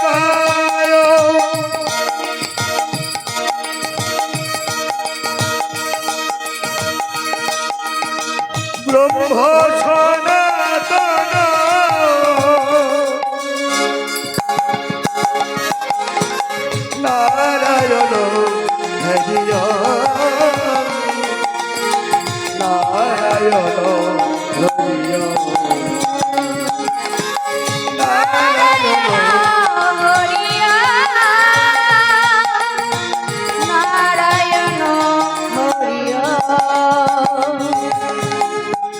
বাসুদেবায় ব্রহ্ম সনাতন নারায়ণ হরিয় নারায়ণ হরিয়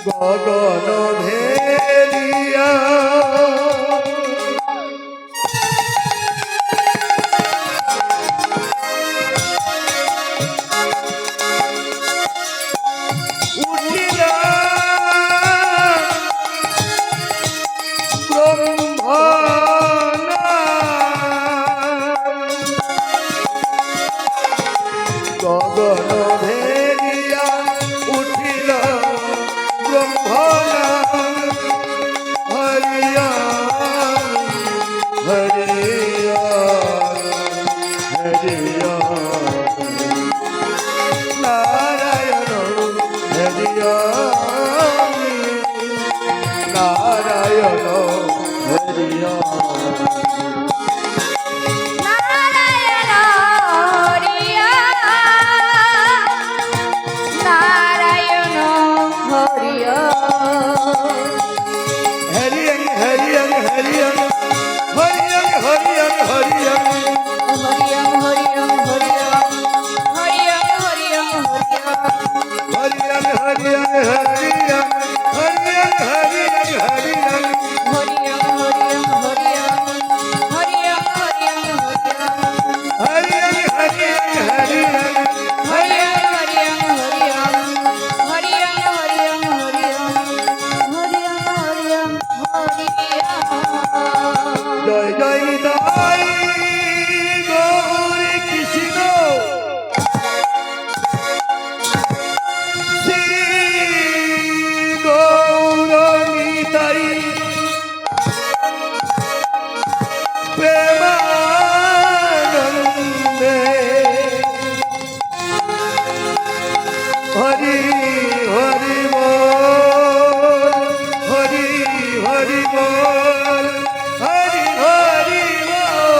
গগন ভেলিয়া উঠিলা ব্রহ্মণা গগন ভেলিয়া উঠিল ব্রহ্মণা হরিয়া হরিয়া হরিয়া নারায়ণ হরিয়া নারায়ণ হরিয়া জয় জয় জয় গৌরী কৃষ্ণ শ্রী গৌরনিতাই প্রেমানন্দে হরি হরি বল হরি হরি বল হরি হরি বল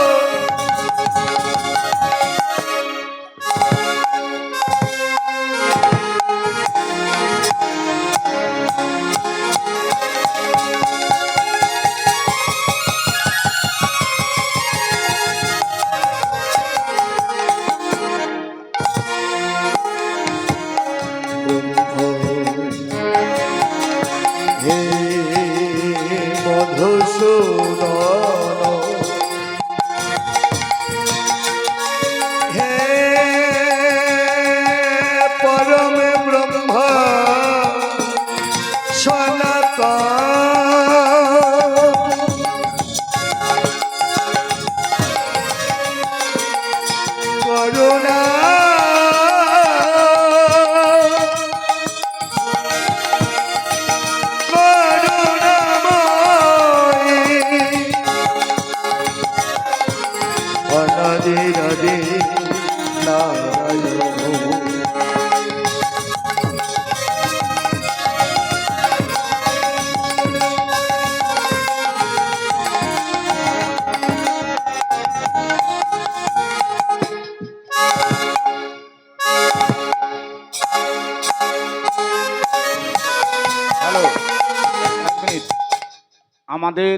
হে মধুসূদন হে পরম ব্রহ্ম সনাতন করুণা রাধে রাধে নারায়ণ হ্যালো, এক মিনিট। আমাদের